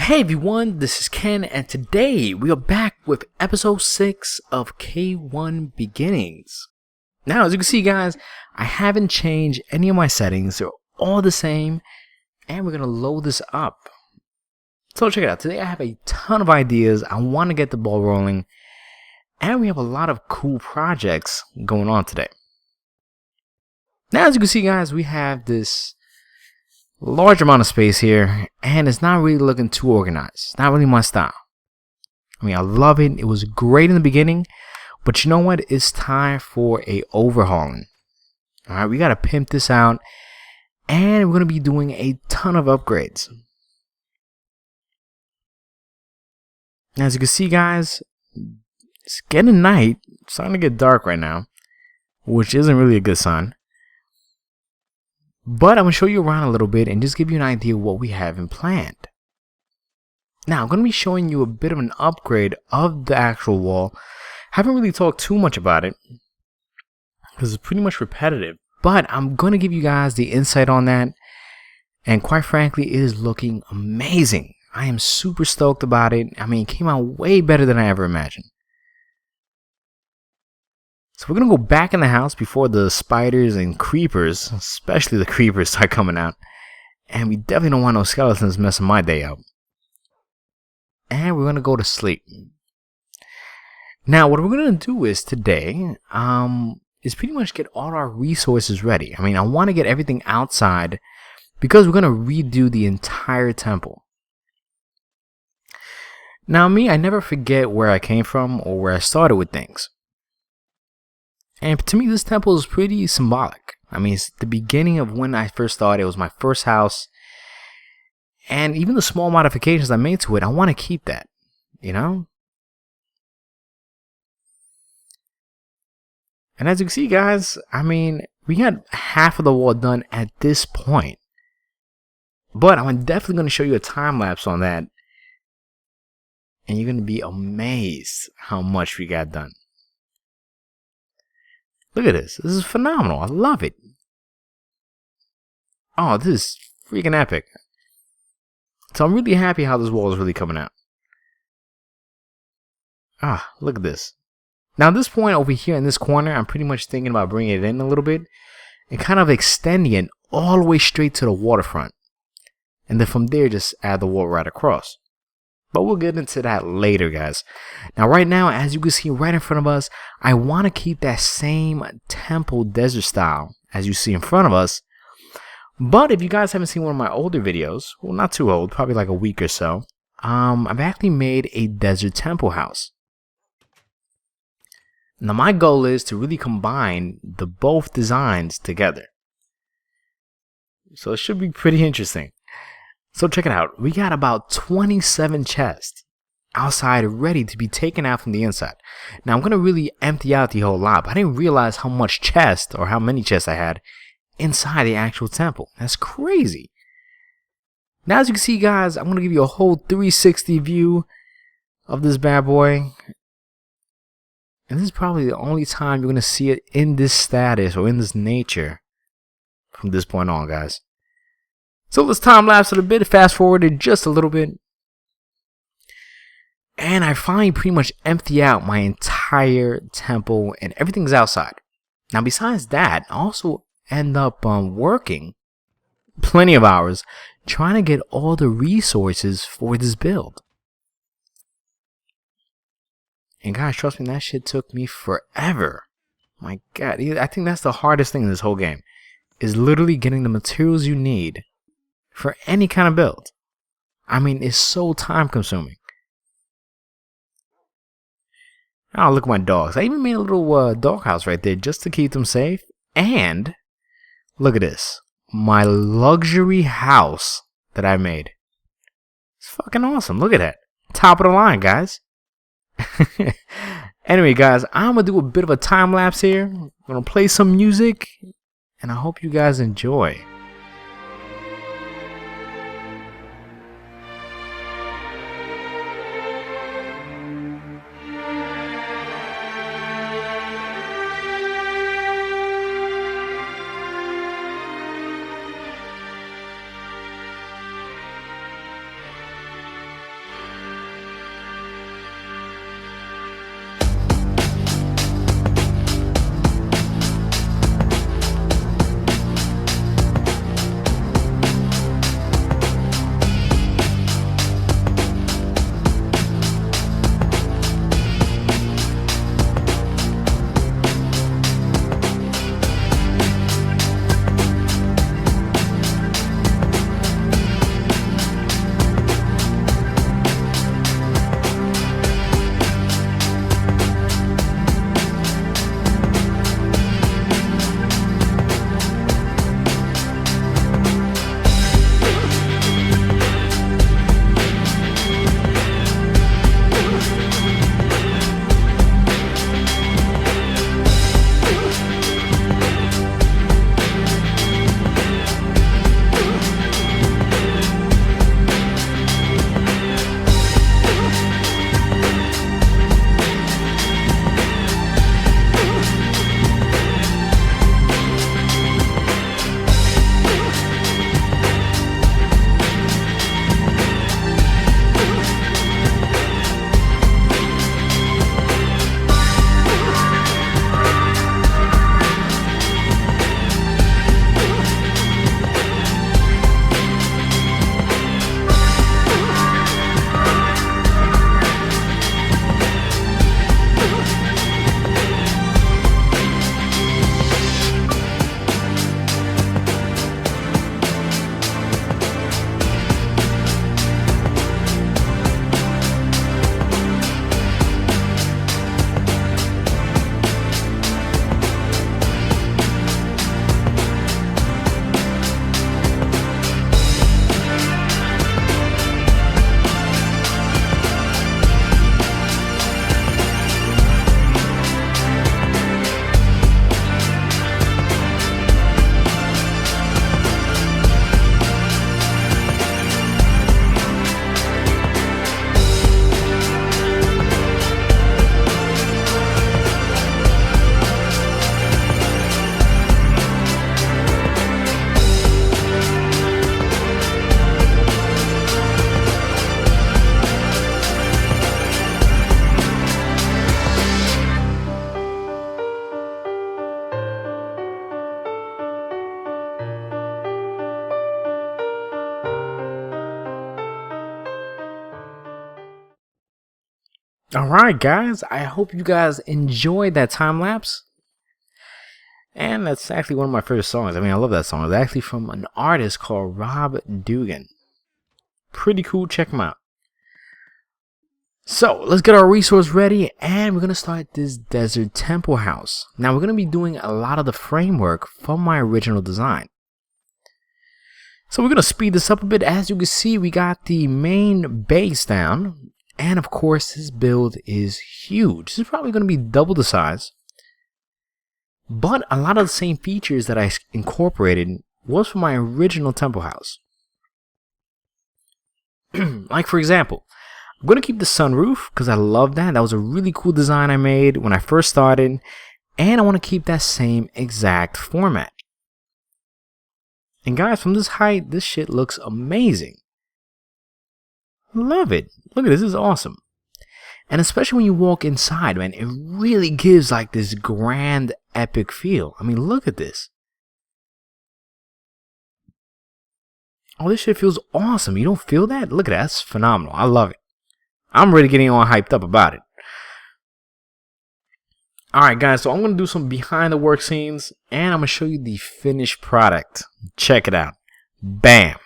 Hey everyone, this is Ken, and today we are back with episode 6 of K1 Beginnings. Now, as you can see, guys, I haven't changed any of my settings. They're all the same, and we're going to load this up. So check it out. Today I have a ton of ideas. I want to get the ball rolling, and we have a lot of cool projects going on today. Now, as you can see, guys, we have this large amount of space here, and it's not really looking too organized. It's not really my style. I mean, I love it. It was great in the beginning, but you know what? It's time for a overhauling. All right, we got to pimp this out, and we're going to be doing a ton of upgrades. As you can see, guys, it's getting night. It's starting to get dark right now, which isn't really a good sign. But I'm going to show you around a little bit and just give you an idea of what we have in planned. Now, I'm going to be showing you a bit of an upgrade of the actual wall. Haven't really talked too much about it because it's pretty much repetitive. But I'm going to give you guys the insight on that. And quite frankly, it is looking amazing. I am super stoked about it. I mean, it came out way better than I ever imagined. So we're going to go back in the house before the spiders and creepers, especially the creepers, start coming out. And we definitely don't want no skeletons messing my day up. And we're going to go to sleep. Now, what we're going to do is today, is pretty much get all our resources ready. I mean, I want to get everything outside because we're going to redo the entire temple. Now, me, I never forget where I came from or where I started with things. And to me, this temple is pretty symbolic. I mean, it's the beginning of when I first started. It was my first house. And even the small modifications I made to it, I want to keep that, you know? And as you can see, guys, I mean, we got half of the wall done at this point. But I'm definitely going to show you a time lapse on that. And you're going to be amazed how much we got done. Look at this. This is phenomenal. I love it. Oh, this is freaking epic. So I'm really happy how this wall is really coming out. Ah, look at this. Now, at this point over here in this corner, I'm pretty much thinking about bringing it in a little bit and kind of extending it all the way straight to the waterfront. And then from there, just add the wall right across. But we'll get into that later, guys. Now, right now, as you can see right in front of us, I want to keep that same temple desert style as you see in front of us. But if you guys haven't seen one of my older videos, well, not too old, probably like a week or so, I've actually made a desert temple house. Now, my goal is to really combine the both designs together. So it should be pretty interesting. So check it out. We got about 27 chests outside ready to be taken out from the inside. Now I'm going to really empty out the whole lot. But I didn't realize how much chest or how many chests I had inside the actual temple. That's crazy. Now as you can see, guys, I'm going to give you a whole 360 view of this bad boy. And this is probably the only time you're going to see it in this status or in this nature from this point on, guys. So let's time lapse it a bit, fast forward it just a little bit. And I finally pretty much empty out my entire temple and everything's outside. Now besides that, I also end up working plenty of hours trying to get all the resources for this build. And guys, trust me, that shit took me forever. My God, I think that's the hardest thing in this whole game. Is literally getting the materials you need for any kind of build. I mean, it's so time consuming. Oh, look at my dogs. I even made a little dog house right there just to keep them safe. And look at this. My luxury house that I made. It's fucking awesome. Look at that. Top of the line, guys. Anyway, guys, I'm going to do a bit of a time lapse here. I'm going to play some music. And I hope you guys enjoy. Alright guys, I hope you guys enjoyed that time lapse. And that's actually one of my favorite songs. I mean, I love that song. It's actually from an artist called Rob Dugan. Pretty cool, check him out. So, let's get our resource ready, and we're going to start this desert temple house. Now, we're going to be doing a lot of the framework from my original design. So, we're going to speed this up a bit. As you can see, we got the main base down, and of course, this build is huge. This is probably going to be double the size. But a lot of the same features that I incorporated was from my original temple house. Like, for example, I'm going to keep the sunroof because I love that. That was a really cool design I made when I first started. And I want to keep that same exact format. And guys, from this height, this shit looks amazing. Love it. Look at this. This is awesome. And especially when you walk inside, man, it really gives like this grand, epic feel. I mean, look at this. Oh, this shit feels awesome. You don't feel that? Look at that. That's phenomenal. I love it. I'm really getting all hyped up about it. Alright guys, so I'm going to do some behind the work scenes and I'm going to show you the finished product. Check it out. Bam.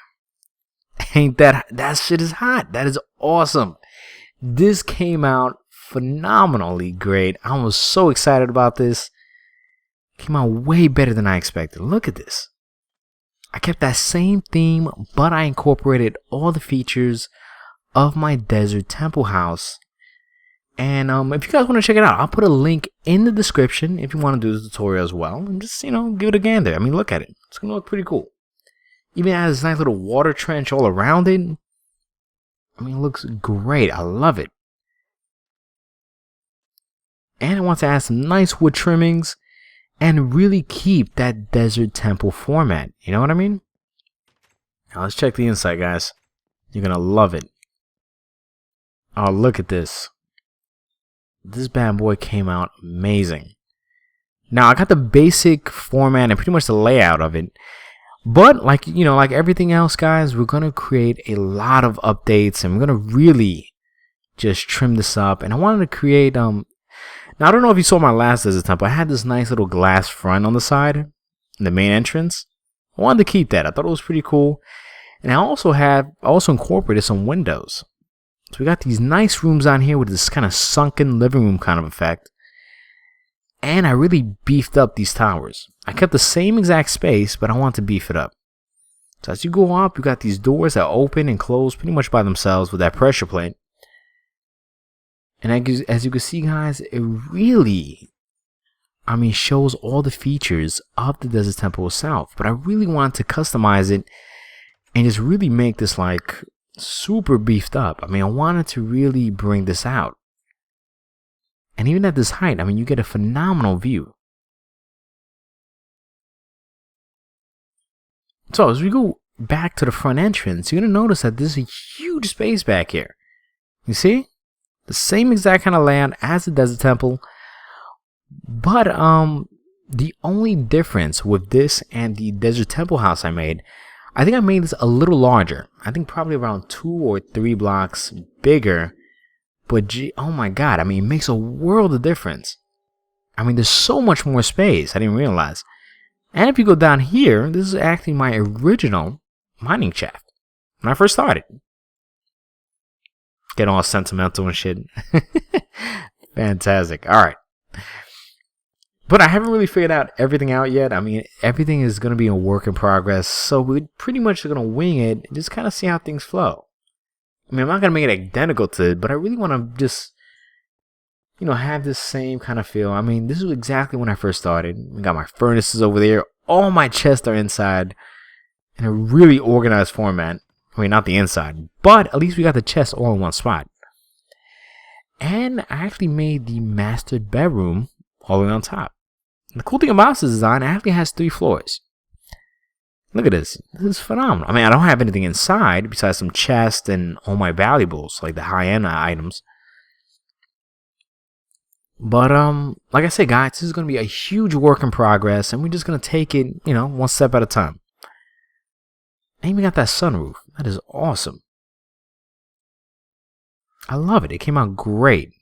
Ain't that shit is hot. That is awesome. This came out phenomenally great. I was so excited about this. Came out way better than I expected. Look at this. I kept that same theme, but I incorporated all the features of my desert temple house. And if you guys want to check it out, I'll put a link in the description if you want to do the tutorial as well. And just, give it a gander. I mean, look at it. It's going to look pretty cool. Even has this nice little water trench all around it. I mean, it looks great. I love it. And I want to add some nice wood trimmings and really keep that desert temple format. You know what I mean? Now let's check the inside, guys. You're going to love it. Oh, look at this. This bad boy came out amazing. Now, I got the basic format and pretty much the layout of it. But, like everything else, guys, we're going to create a lot of updates. And we're going to really just trim this up. And I wanted to create, now, I don't know if you saw my last desert temple. I had this nice little glass front on the side. In the main entrance. I wanted to keep that. I thought it was pretty cool. And I also incorporated some windows. So we got these nice rooms on here with this kind of sunken living room kind of effect. And I really beefed up these towers. I kept the same exact space, but I want to beef it up. So as you go up, you got these doors that open and close pretty much by themselves with that pressure plate. And as you can see, guys, it really, shows all the features of the Desert Temple itself. But I really want to customize it and just really make this like super beefed up. I wanted to really bring this out. And even at this height, you get a phenomenal view. So as we go back to the front entrance, you're going to notice that there's a huge space back here. You see? The same exact kind of layout as the Desert Temple. But the only difference with this and the Desert Temple house I made, I think I made this a little larger. I think probably around 2 or 3 blocks bigger. But gee, oh my god, it makes a world of difference. There's so much more space. I didn't realize. And if you go down here, this is actually my original mining shaft when I first started. Getting all sentimental and shit. Fantastic. Alright. But I haven't really figured out everything out yet. Everything is going to be a work in progress. So we're pretty much going to wing it and just kind of see how things flow. I'm not going to make it identical to it, but I really want to just, have this same kind of feel. This is exactly when I first started. We got my furnaces over there. All my chests are inside in a really organized format. Not the inside, but at least we got the chests all in one spot. And I actually made the master bedroom all the way on top. And the cool thing about this design, it actually has 3 floors. Look at this. This is phenomenal. I don't have anything inside besides some chests and all my valuables, like the high-end items. But, like I said, guys, this is going to be a huge work in progress, and we're just going to take it, one step at a time. And even got that sunroof. That is awesome. I love it. It came out great.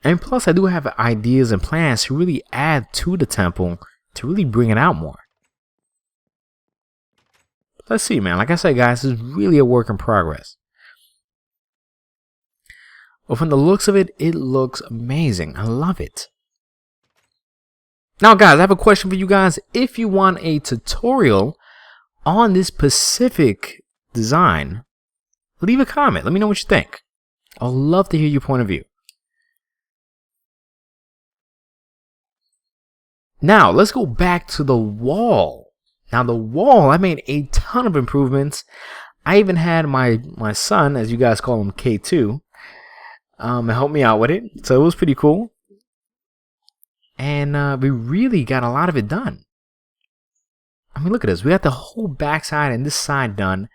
And plus, I do have ideas and plans to really add to the temple to really bring it out more. Let's see, man. Like I said, guys, this is really a work in progress. But from the looks of it, it looks amazing. I love it. Now, guys, I have a question for you guys. If you want a tutorial on this specific design, leave a comment. Let me know what you think. I'd love to hear your point of view. Now, let's go back to the wall. Now, the wall, I made a ton of improvements. I even had my son, as you guys call him, K2, help me out with it. So it was pretty cool. And we really got a lot of it done. I mean, look at this. We got the whole backside and this side done.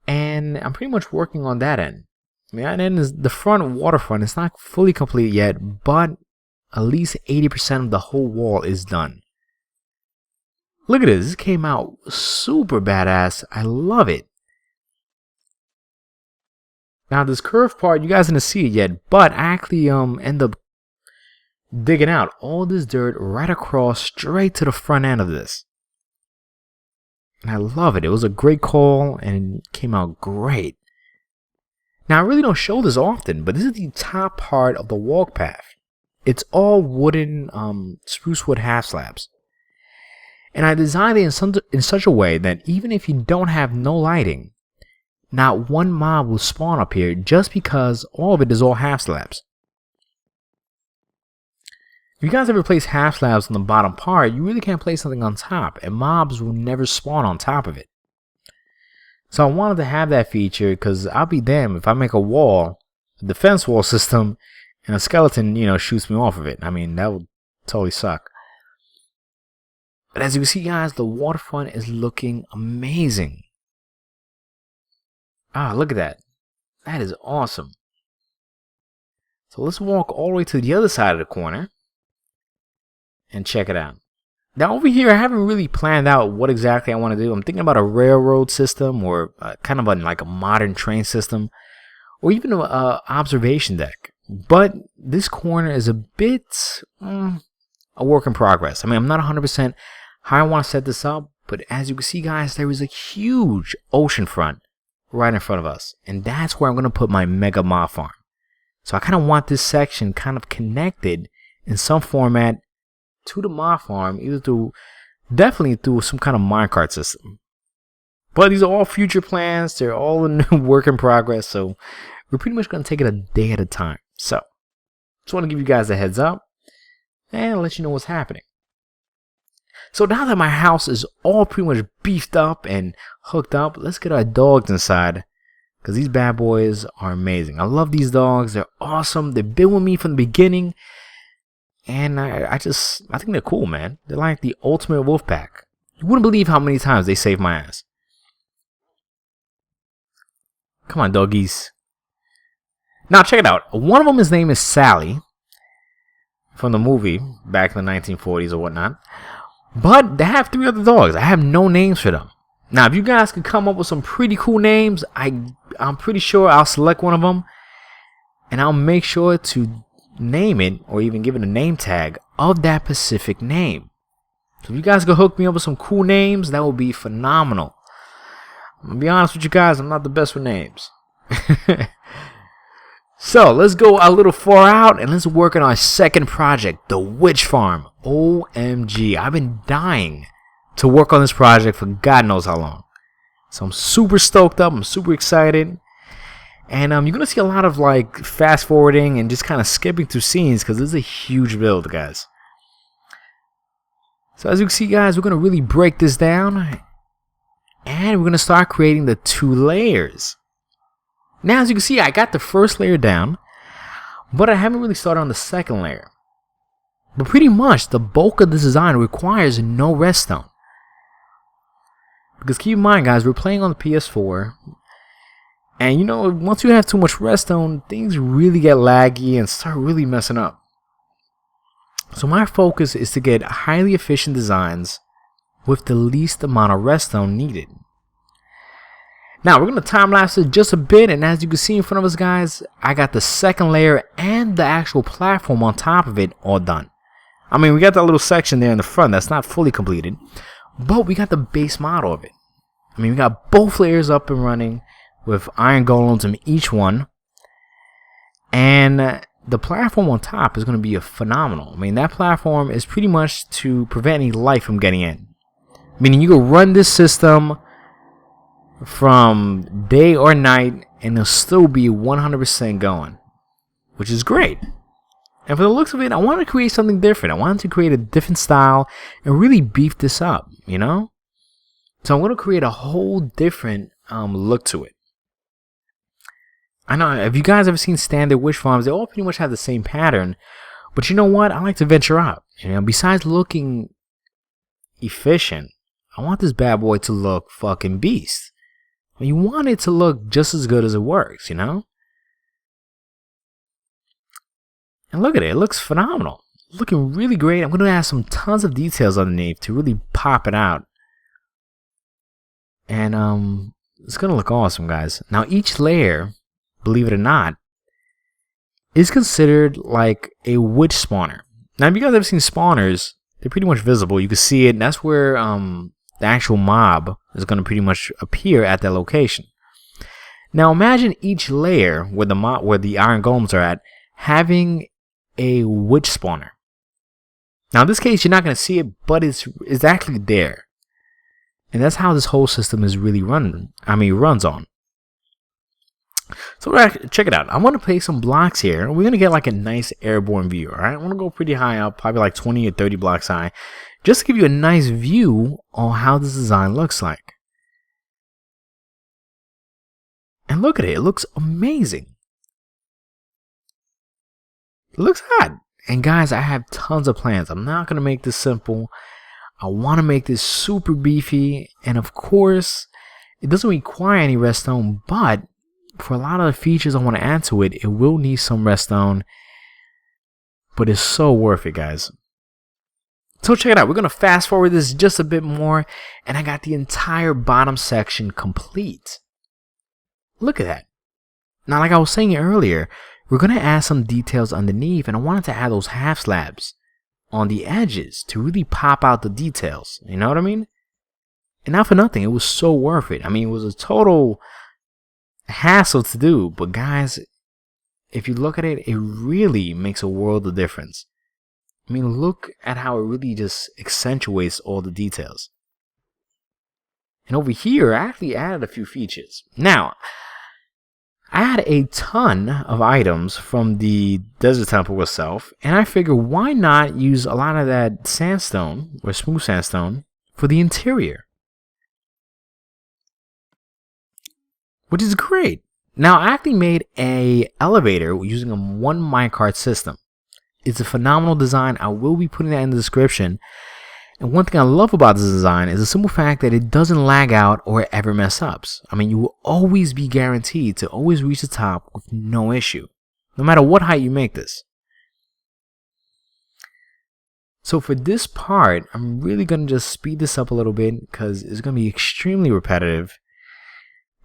And I'm pretty much working on that end. I mean, that end is the front waterfront. It's not fully complete yet, but at least 80% of the whole wall is done. Look at this. This came out super badass. I love it. Now, this curved part, you guys didn't see it yet, but I actually end up digging out all this dirt right across straight to the front end of this. And I love it. It was a great call and it came out great. Now, I really don't show this often, but this is the top part of the walk path. It's all wooden spruce wood half slabs. And I designed it in such a way that even if you don't have no lighting, not one mob will spawn up here just because all of it is all half slabs. If you guys ever place half slabs on the bottom part, you really can't place something on top, and mobs will never spawn on top of it. So I wanted to have that feature because I'll be damned if I make a wall, a defense wall system, and a skeleton, shoots me off of it. I mean, that would totally suck. But as you can see, guys, the waterfront is looking amazing. Ah, look at that. That is awesome. So let's walk all the way to the other side of the corner and check it out. Now over here, I haven't really planned out what exactly I want to do. I'm thinking about a railroad system or kind of like a modern train system or even an observation deck. But this corner is a bit a work in progress. I mean, I'm not 100% how I want to set this up, but as you can see, guys, there is a huge ocean front right in front of us, and that's where I'm going to put my mega mob farm. So I kind of want this section kind of connected in some format to the mob farm, definitely through some kind of minecart system. But these are all future plans. They're all in work in progress, so we're pretty much going to take it a day at a time. So just want to give you guys a heads up and let you know what's happening. So now that my house is all pretty much beefed up and hooked up, let's get our dogs inside because these bad boys are amazing. I love these dogs. They're awesome. They've been with me from the beginning, and I think they're cool, man. They're like the ultimate wolf pack. You wouldn't believe how many times they saved my ass. Come on, doggies. Now check it out. One of them, his name is Sally from the movie back in the 1940s or whatnot. But they have 3 other dogs. I have no names for them. Now, if you guys could come up with some pretty cool names, I'm pretty sure I'll select one of them, and I'll make sure to name it or even give it a name tag of that specific name. So if you guys could hook me up with some cool names, that would be phenomenal. I'm gonna be honest with you guys, I'm not the best with names. So let's go a little far out and let's work on our second project, the witch farm. OMG, I've been dying to work on this project for God knows how long. So I'm super stoked up, I'm super excited. And you're going to see a lot of like fast forwarding and just kind of skipping through scenes because this is a huge build, guys. So as you can see, guys, we're going to really break this down. And we're going to start creating the 2 layers. Now, as you can see, I got the first layer down, but I haven't really started on the second layer. But pretty much, the bulk of this design requires no redstone. Because keep in mind, guys, we're playing on the PS4. And, once you have too much redstone, things really get laggy and start really messing up. So my focus is to get highly efficient designs with the least amount of redstone needed. Now we're gonna time lapse it just a bit, and as you can see in front of us, guys, I got the second layer and the actual platform on top of it all done. I mean, we got that little section there in the front that's not fully completed, but we got the base model of it. I mean, we got both layers up and running with iron golems in each one, and the platform on top is going to be a phenomenal. I mean, that platform is pretty much to prevent any light from getting in. Meaning you can run this system from day or night and it'll still be 100% going, which is great. And for the looks of it, I wanted to create something different. I wanted to create a different style and really beef this up, you know? So I'm going to create a whole different look to it. I know, if you guys ever seen standard wish farms, they all pretty much have the same pattern. But you know what? I like to venture out. You know, besides looking efficient, I want this bad boy to look fucking beast. I mean, you want it to look just as good as it works, you know? And look at it. It looks phenomenal. Looking really great. I'm going to add some tons of details underneath to really pop it out. And it's going to look awesome, guys. Now, each layer, believe it or not, is considered like a witch spawner. Now, if you guys have seen spawners, they're pretty much visible. You can see it, and that's where the actual mob is going to pretty much appear at that location. Now, imagine each layer where the iron golems are at having a witch spawner. Now, in this case, you're not going to see it, but it's actually there. And that's how this whole system is really runs on. So check it out. I want to place some blocks here. We're going to get like a nice airborne view, alright? I want to go pretty high up, probably like 20 or 30 blocks high, just to give you a nice view on how this design looks like. And look at it. It looks amazing. It looks hot. And guys, I have tons of plans. I'm not going to make this simple. I want to make this super beefy. And of course, it doesn't require any redstone, but for a lot of the features I want to add to it, it will need some redstone. But it's so worth it, guys. So check it out. We're going to fast forward this just a bit more. And I got the entire bottom section complete. Look at that. Now, like I was saying earlier, we're going to add some details underneath. And I wanted to add those half slabs on the edges to really pop out the details. You know what I mean? And not for nothing, it was so worth it. I mean, it was a total hassle to do, but guys, if you look at it, it really makes a world of difference. I mean, look at how it really just accentuates all the details. And over here, I actually added a few features. Now, I had a ton of items from the desert temple itself, and I figured why not use a lot of that sandstone, or smooth sandstone, for the interior. Which is great. Now, I actually made an elevator using a one minecart system. It's a phenomenal design. I will be putting that in the description. And one thing I love about this design is the simple fact that it doesn't lag out or ever mess up. I mean, you will always be guaranteed to always reach the top with no issue, no matter what height you make this. So for this part, I'm really going to just speed this up a little bit because it's going to be extremely repetitive.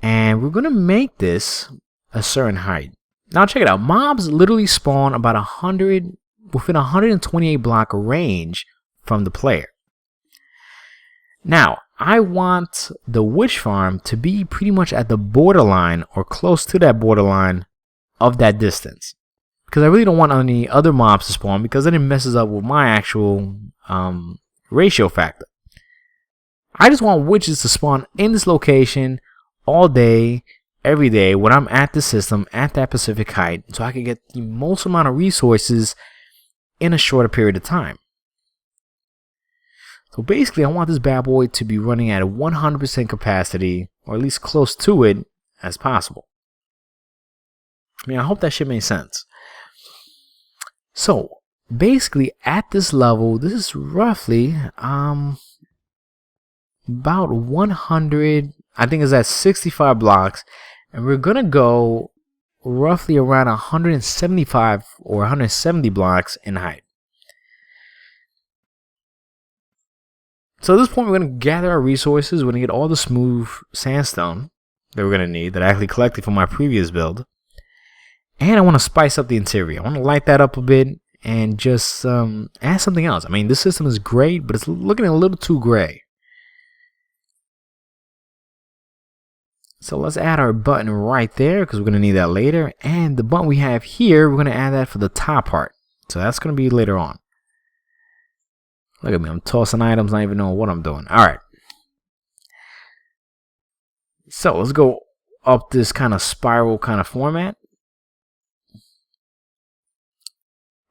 And we're going to make this a certain height. Now check it out. Mobs literally spawn about within 128 block range from the player. Now, I want the witch farm to be pretty much at the borderline or close to that borderline of that distance. Because I really don't want any other mobs to spawn because then it messes up with my actual ratio factor. I just want witches to spawn in this location all day, every day, when I'm at the system at that specific height, so I can get the most amount of resources in a shorter period of time. So basically, I want this bad boy to be running at a 100% capacity, or at least close to it as possible. I mean, I hope that shit made sense. So basically, at this level, this is roughly about 100. I think it's at 65 blocks, and we're gonna go roughly around 175 or 170 blocks in height. So at this point, we're gonna gather our resources. We're gonna get all the smooth sandstone that we're going to need that I actually collected from my previous build. And I want to spice up the interior. I want to light that up a bit and just add something else. I mean, this system is great, but it's looking a little too gray. So let's add our button right there because we're going to need that later. And the button we have here, we're going to add that for the top part. So that's going to be later on. Look at me, I'm tossing items, not even knowing what I'm doing. All right. So let's go up this kind of spiral kind of format.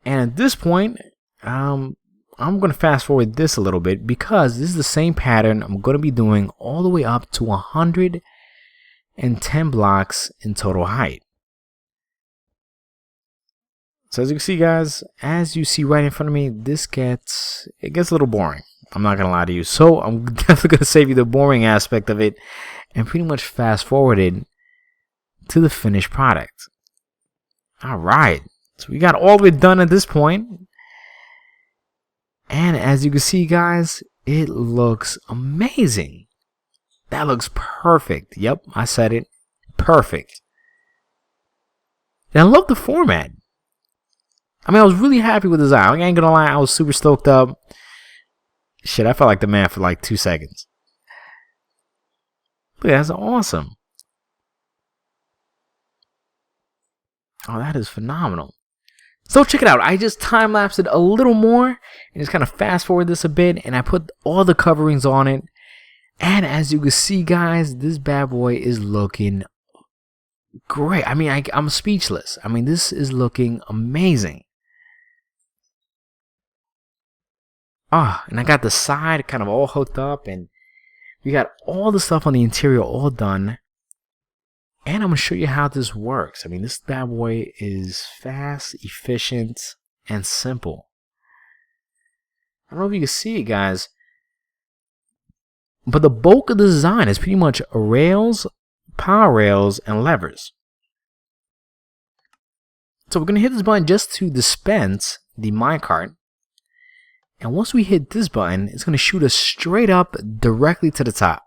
And at this point, I'm going to fast forward this a little bit because this is the same pattern I'm going to be doing all the way up to 110 blocks in total height. So as you can see, guys, as you see right in front of me, it gets a little boring. I'm not going to lie to you. So I'm definitely going to save you the boring aspect of it and pretty much fast forward it to the finished product. All right. So we got all of it done at this point. And as you can see, guys, it looks amazing. That looks perfect. Yep, I said it. Perfect. And I love the format. I mean, I was really happy with the design. I ain't gonna lie, I was super stoked up. Shit, I felt like the man for like 2 seconds. Look, that's awesome. Oh, that is phenomenal. So check it out. I just time-lapsed it a little more and just kind of fast forward this a bit, and I put all the coverings on it. And as you can see, guys, this bad boy is looking great. I mean, I'm speechless. I mean, this is looking amazing. Ah, and I got the side kind of all hooked up, and we got all the stuff on the interior all done. And I'm going to show you how this works. I mean, this bad boy is fast, efficient, and simple. I don't know if you can see it, guys, but the bulk of the design is pretty much rails, power rails, and levers. So we're going to hit this button just to dispense the minecart. And once we hit this button, it's going to shoot us straight up directly to the top.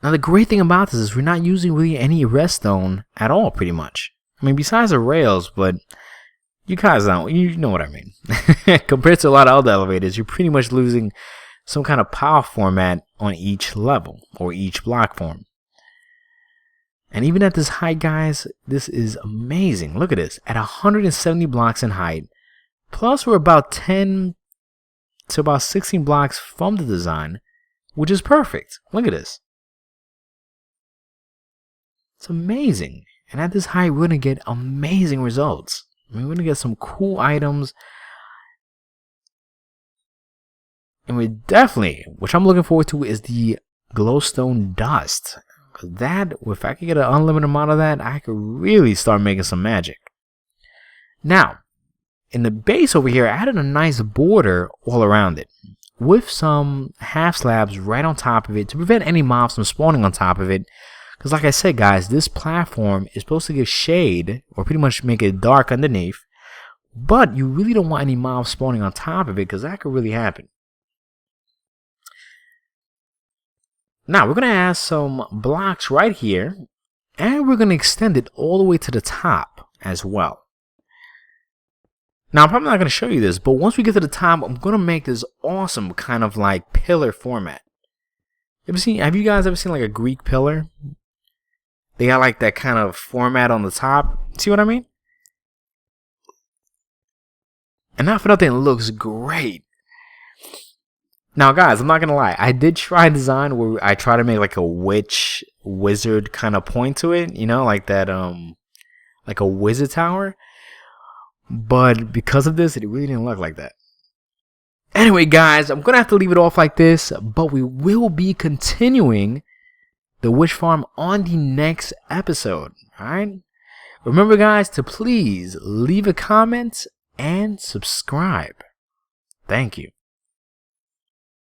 Now the great thing about this is we're not using really any redstone at all, pretty much. I mean, besides the rails, but you guys don't, you know what I mean. Compared to a lot of other elevators, you're pretty much losing some kind of power format on each level or each block form. And even at this height, guys, this is amazing. Look at this, at 170 blocks in height. Plus, we're about 10 to about 16 blocks from the design, which is perfect. Look at this. It's amazing. And at this height, we're going to get amazing results. I mean, we're going to get some cool items. And we're definitely, which I'm looking forward to, is the glowstone dust. That, if I could get an unlimited amount of that, I could really start making some magic. Now, in the base over here, I added a nice border all around it with some half slabs right on top of it to prevent any mobs from spawning on top of it. Because like I said, guys, this platform is supposed to give shade or pretty much make it dark underneath. But you really don't want any mobs spawning on top of it because that could really happen. Now, we're going to add some blocks right here. And we're going to extend it all the way to the top as well. Now, I'm probably not going to show you this, but once we get to the top, I'm going to make this awesome kind of like pillar format. Have you guys ever seen like a Greek pillar? They got like that kind of format on the top. See what I mean? And not for nothing, it looks great. Now, guys, I'm not going to lie. I did try a design where I try to make like a wizard kind of point to it. You know, like that, like a wizard tower. But because of this, it really didn't look like that. Anyway, guys, I'm going to have to leave it off like this. But we will be continuing the witch farm on the next episode. Alright? Remember, guys, to please leave a comment and subscribe. Thank you.